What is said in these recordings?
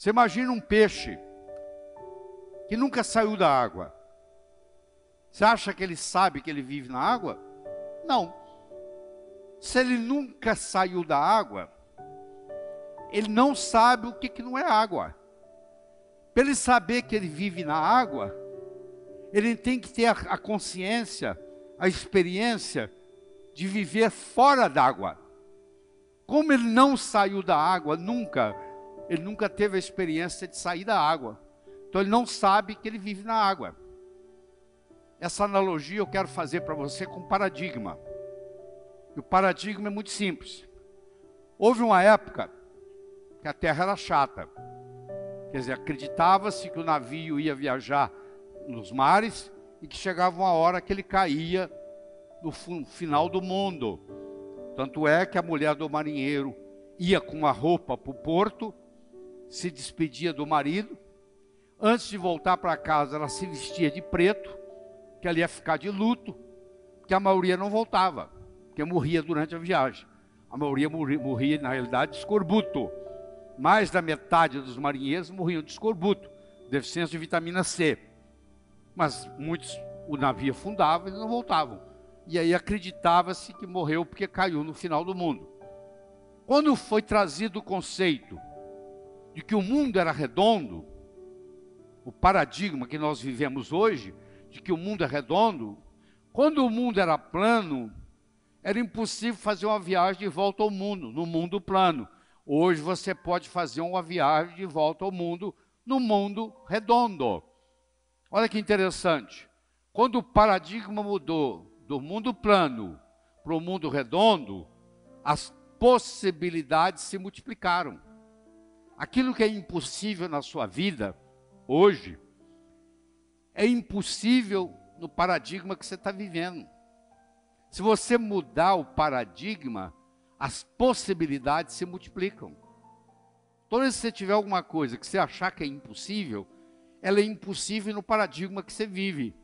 Você imagina um peixe que nunca saiu da água. Você acha que ele sabe que ele vive na água? Não. Se ele nunca saiu da água, ele não sabe o que não é água. Para ele saber que ele vive na água, ele tem que ter a consciência, a experiência de viver fora d'água. Como ele não saiu da água nunca, ele nunca teve a experiência de sair da água. Então ele não sabe que ele vive na água. Essa analogia eu quero fazer para você com paradigma. E o paradigma é muito simples. Houve uma época que a terra era chata. Quer dizer, acreditava-se que o navio ia viajar nos mares e que chegava uma hora que ele caía no final do mundo. Tanto é que a mulher do marinheiro ia com uma roupa para o porto, se despedia do marido. Antes de voltar para casa, ela se vestia de preto, que ela ia ficar de luto, porque a maioria não voltava, porque morria durante a viagem. A maioria morria, na realidade, de escorbuto. Mais da metade dos marinheiros morriam de escorbuto, deficiência de vitamina C. Mas muitos, o navio afundava e não voltavam. E aí acreditava-se que morreu porque caiu no final do mundo. Quando foi trazido o conceito de que o mundo era redondo, o paradigma que nós vivemos hoje, de que o mundo é redondo, quando o mundo era plano, era impossível fazer uma viagem de volta ao mundo, no mundo plano. Hoje você pode fazer uma viagem de volta ao mundo, no mundo redondo. Olha que interessante. Quando o paradigma mudou do mundo plano para o mundo redondo, as possibilidades se multiplicaram. Aquilo que é impossível na sua vida, hoje, é impossível no paradigma que você está vivendo. Se você mudar o paradigma, as possibilidades se multiplicam. Toda vez que você tiver alguma coisa que você achar que é impossível, ela é impossível no paradigma que você vive.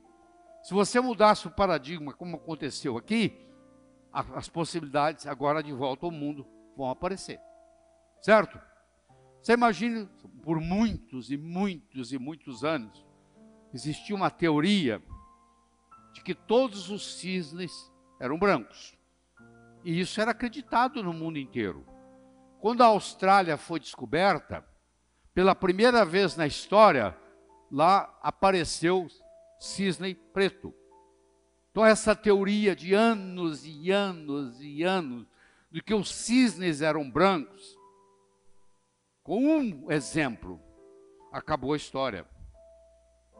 Se você mudasse o paradigma, como aconteceu aqui, as possibilidades agora de volta ao mundo vão aparecer. Certo? Você imagina, por muitos e muitos e muitos anos, existia uma teoria de que todos os cisnes eram brancos. E isso era acreditado no mundo inteiro. Quando a Austrália foi descoberta, pela primeira vez na história, lá apareceu cisne preto. Então essa teoria de anos e anos e anos, de que os cisnes eram brancos, com um exemplo, acabou a história.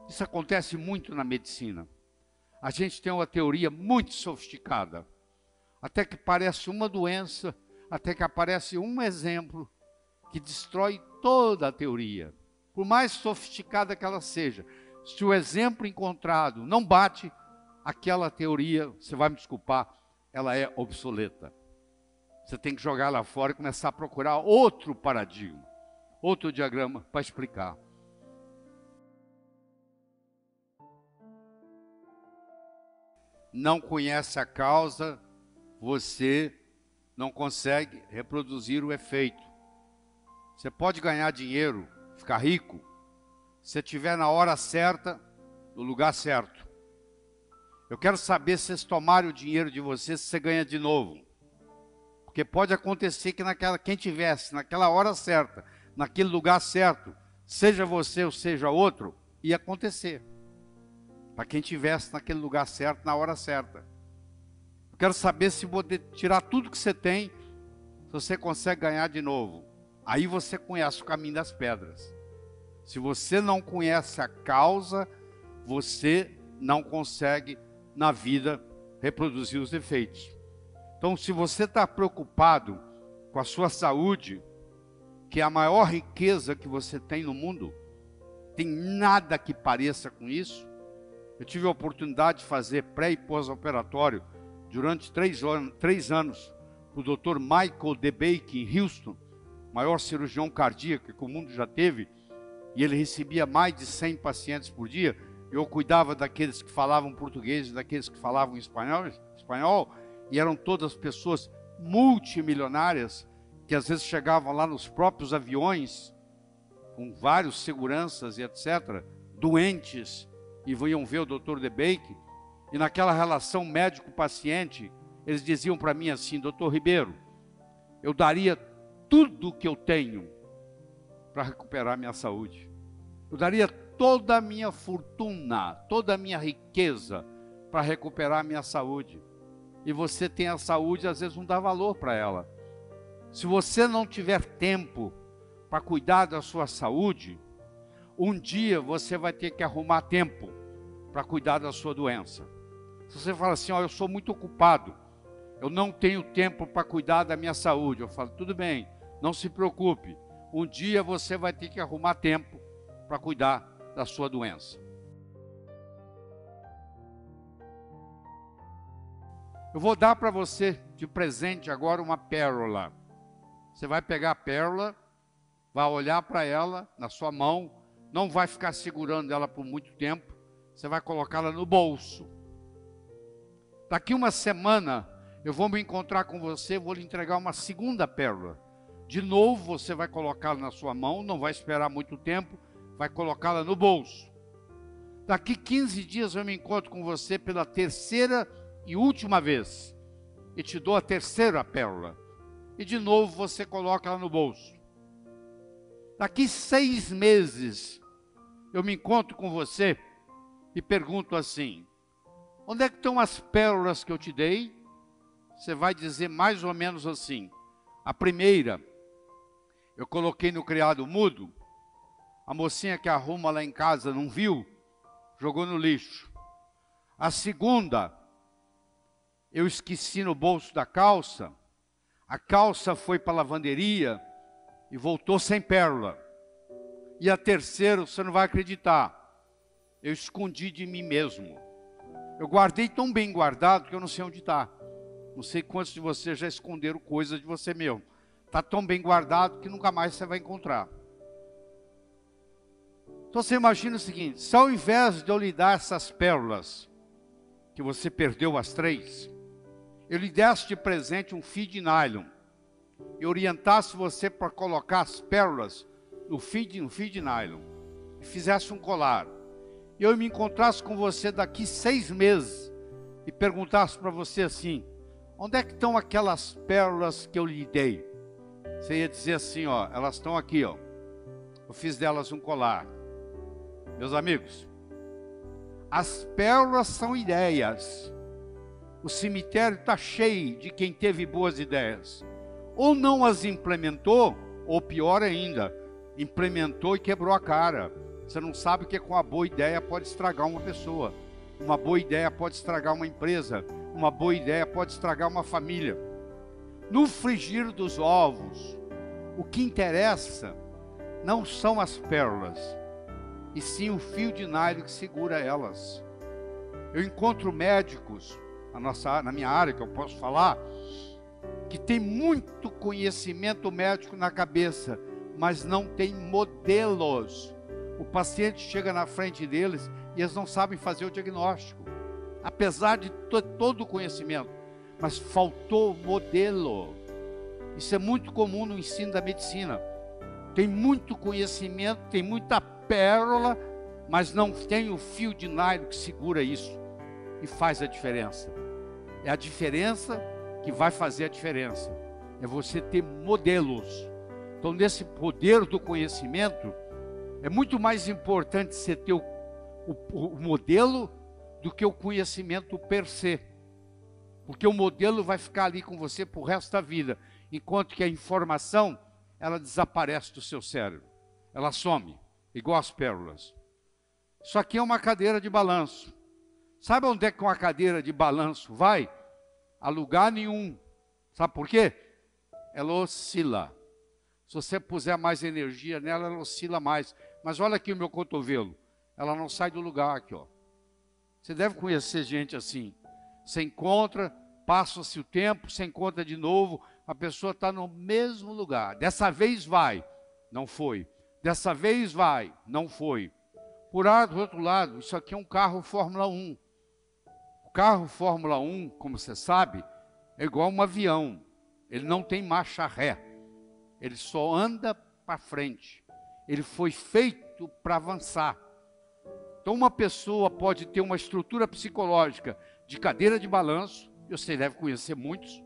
Isso acontece muito na medicina. A gente tem uma teoria muito sofisticada, até que parece uma doença, até que aparece um exemplo que destrói toda a teoria, por mais sofisticada que ela seja. Se o exemplo encontrado não bate, aquela teoria, você vai me desculpar, ela é obsoleta. Você tem que jogar ela fora e começar a procurar outro paradigma, outro diagrama para explicar. Não conhece a causa, você não consegue reproduzir o efeito. Você pode ganhar dinheiro, ficar rico, se estiver na hora certa, no lugar certo. Eu quero saber se vocês tomarem o dinheiro de vocês, se você ganha de novo. Porque pode acontecer que quem tivesse naquela hora certa, naquele lugar certo, seja você ou seja outro, ia acontecer. Para quem tivesse naquele lugar certo, na hora certa. Eu quero saber se poder tirar tudo que você tem, se você consegue ganhar de novo. Aí você conhece o caminho das pedras. Se você não conhece a causa, você não consegue, na vida, reproduzir os efeitos. Então, se você está preocupado com a sua saúde, que é a maior riqueza que você tem no mundo, tem nada que pareça com isso. Eu tive a oportunidade de fazer pré e pós-operatório durante 3 anos para o Dr. Michael DeBake em Houston, maior cirurgião cardíaco que o mundo já teve, e ele recebia mais de 100 pacientes por dia. Eu cuidava daqueles que falavam português e daqueles que falavam espanhol, e eram todas pessoas multimilionárias, que às vezes chegavam lá nos próprios aviões, com vários seguranças e etc., doentes, e iam ver o Dr. DeBake, e naquela relação médico-paciente, eles diziam para mim assim: Dr. Ribeiro, eu daria tudo o que eu tenho para recuperar minha saúde. Eu daria toda a minha fortuna, toda a minha riqueza para recuperar minha saúde. E você tem a saúde, às vezes não dá valor para ela. Se você não tiver tempo para cuidar da sua saúde, um dia você vai ter que arrumar tempo para cuidar da sua doença. Se você fala assim: eu sou muito ocupado, eu não tenho tempo para cuidar da minha saúde. Eu falo: tudo bem, não se preocupe. Um dia você vai ter que arrumar tempo para cuidar da sua doença. Eu vou dar para você de presente agora uma pérola. Você vai pegar a pérola, vai olhar para ela na sua mão, não vai ficar segurando ela por muito tempo, você vai colocá-la no bolso. Daqui uma semana, eu vou me encontrar com você, vou lhe entregar uma segunda pérola. De novo, você vai colocá-la na sua mão, não vai esperar muito tempo, vai colocá-la no bolso. Daqui 15 dias eu me encontro com você pela terceira e última vez, e te dou a terceira pérola. E de novo você coloca ela no bolso. Daqui 6 meses, eu me encontro com você e pergunto assim: onde é que estão as pérolas que eu te dei? Você vai dizer mais ou menos assim: a primeira, eu coloquei no criado mudo, a mocinha que arruma lá em casa não viu, jogou no lixo. A segunda, eu esqueci no bolso da calça, a calça foi para a lavanderia e voltou sem pérola. E a terceira, você não vai acreditar, eu escondi de mim mesmo. Eu guardei tão bem guardado que eu não sei onde está. Não sei quantos de vocês já esconderam coisas de você mesmo. Está tão bem guardado que nunca mais você vai encontrar. Então você imagina o seguinte: se ao invés de eu lhe dar essas pérolas, que você perdeu as 3, eu lhe desse de presente um fio de nylon, e orientasse você para colocar as pérolas no fio de nylon, e fizesse um colar, e eu me encontrasse com você daqui 6 meses, e perguntasse para você assim: onde é que estão aquelas pérolas que eu lhe dei? Você ia dizer assim: elas estão aqui, eu fiz delas um colar. Meus amigos, as pérolas são ideias. O cemitério está cheio de quem teve boas ideias. Ou não as implementou, ou pior ainda, implementou e quebrou a cara. Você não sabe que com uma boa ideia pode estragar uma pessoa. Uma boa ideia pode estragar uma empresa. Uma boa ideia pode estragar uma família. No frigir dos ovos, o que interessa não são as pérolas, e sim o fio de nylon que segura elas. Eu encontro médicos na minha área, que eu posso falar, que tem muito conhecimento médico na cabeça, mas não tem modelos. O paciente chega na frente deles e eles não sabem fazer o diagnóstico, apesar de todo o conhecimento, mas faltou modelo. Isso é muito comum no ensino da medicina. Tem muito conhecimento, tem muita pérola, mas não tem o fio de nylon que segura isso e faz a diferença. É a diferença que vai fazer a diferença. É você ter modelos. Então, nesse poder do conhecimento, é muito mais importante você ter o modelo do que o conhecimento per se. Porque o modelo vai ficar ali com você pro resto da vida, enquanto que a informação, ela desaparece do seu cérebro. Ela some, igual as pérolas. Isso aqui é uma cadeira de balanço. Sabe onde é que uma cadeira de balanço vai? A lugar nenhum. Sabe por quê? Ela oscila. Se você puser mais energia nela, ela oscila mais. Mas olha aqui o meu cotovelo. Ela não sai do lugar aqui, ó. Você deve conhecer gente assim. Você encontra, passa-se o tempo, você encontra de novo, a pessoa está no mesmo lugar. Dessa vez vai, não foi. Dessa vez vai, não foi. Do outro lado, isso aqui é um carro Fórmula 1. O carro Fórmula 1, como você sabe, é igual um avião. Ele não tem marcha ré. Ele só anda para frente. ele foi feito para avançar. Então uma pessoa pode ter uma estrutura psicológica de cadeira de balanço, você deve conhecer muitos,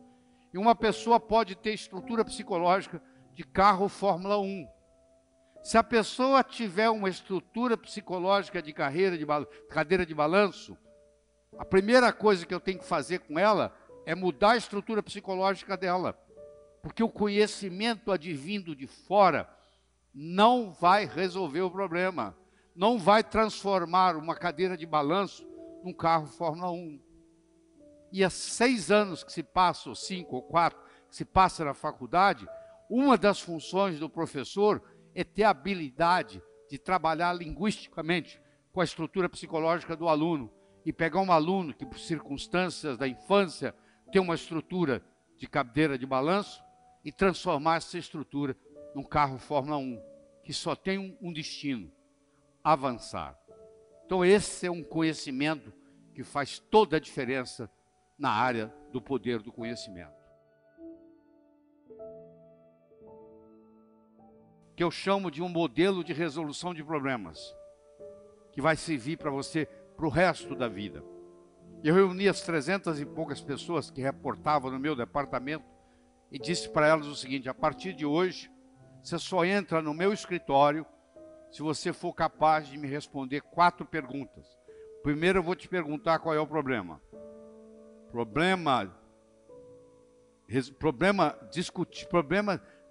e uma pessoa pode ter estrutura psicológica de carro Fórmula 1. Se a pessoa tiver uma estrutura psicológica de cadeira de balanço, a primeira coisa que eu tenho que fazer com ela é mudar a estrutura psicológica dela. Porque o conhecimento advindo de fora não vai resolver o problema. Não vai transformar uma cadeira de balanço num carro Fórmula 1. E há 6 anos que se passa, ou 5 ou 4, que se passa na faculdade, uma das funções do professor é ter a habilidade de trabalhar linguisticamente com a estrutura psicológica do aluno. E pegar um aluno que, por circunstâncias da infância, tem uma estrutura de cadeira de balanço e transformar essa estrutura num carro Fórmula 1, que só tem um destino: avançar. Então esse é um conhecimento que faz toda a diferença na área do poder do conhecimento. Que eu chamo de um modelo de resolução de problemas, que vai servir para você para o resto da vida. Eu reuni as 300 e poucas pessoas que reportavam no meu departamento e disse para elas o seguinte: a partir de hoje, você só entra no meu escritório se você for capaz de me responder 4 perguntas. Primeiro eu vou te perguntar qual é o problema. Problema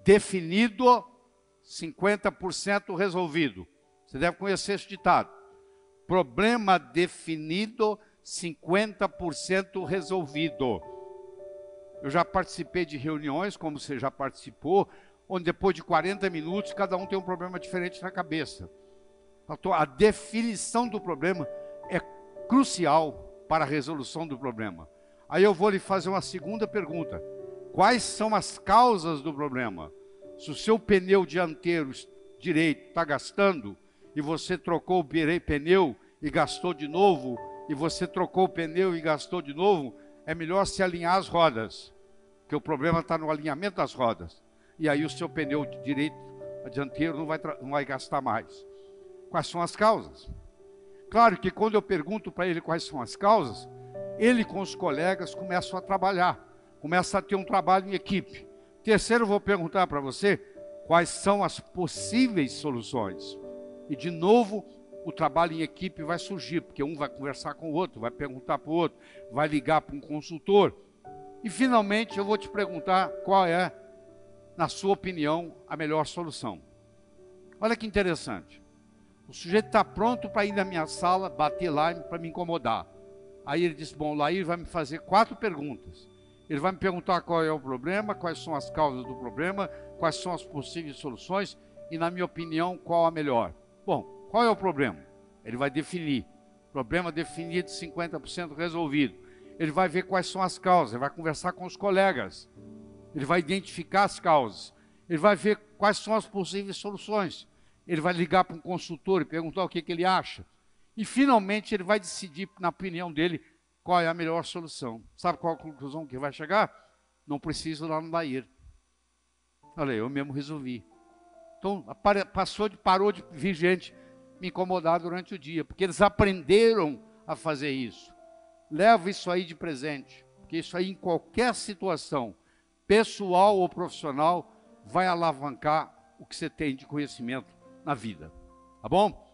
definido, 50% resolvido. Você deve conhecer esse ditado. Problema definido, 50% resolvido. Eu já participei de reuniões, como você já participou, onde depois de 40 minutos, cada um tem um problema diferente na cabeça. Então, a definição do problema é crucial para a resolução do problema. Aí eu vou lhe fazer uma segunda pergunta. Quais são as causas do problema? Se o seu pneu dianteiro direito está gastando, e você trocou o pneu e gastou de novo, e você trocou o pneu e gastou de novo, é melhor se alinhar as rodas, porque o problema está no alinhamento das rodas. E aí o seu pneu direito, dianteiro, não vai gastar mais. Quais são as causas? Claro que quando eu pergunto para ele quais são as causas, ele com os colegas começam a trabalhar, começa a ter um trabalho em equipe. Terceiro, eu vou perguntar para você quais são as possíveis soluções. E de novo, o trabalho em equipe vai surgir, porque um vai conversar com o outro, vai perguntar para o outro, vai ligar para um consultor. E finalmente eu vou te perguntar qual é, na sua opinião, a melhor solução. Olha que interessante. O sujeito está pronto para ir na minha sala, bater lá para me incomodar. Aí ele diz: bom, lá ele vai me fazer 4 perguntas. Ele vai me perguntar qual é o problema, quais são as causas do problema, quais são as possíveis soluções e, na minha opinião, qual a melhor. Bom, qual é o problema? Ele vai definir. Problema definido, 50% resolvido. Ele vai ver quais são as causas, ele vai conversar com os colegas. Ele vai identificar as causas. Ele vai ver quais são as possíveis soluções. Ele vai ligar para um consultor e perguntar o que ele acha. E, finalmente, ele vai decidir, na opinião dele, qual é a melhor solução. Sabe qual a conclusão que vai chegar? Não preciso lá no Lair. Olha, eu mesmo resolvi. Então, parou de vir gente me incomodar durante o dia, porque eles aprenderam a fazer isso. Leva isso aí de presente, porque isso aí, em qualquer situação, pessoal ou profissional, vai alavancar o que você tem de conhecimento na vida. Tá bom?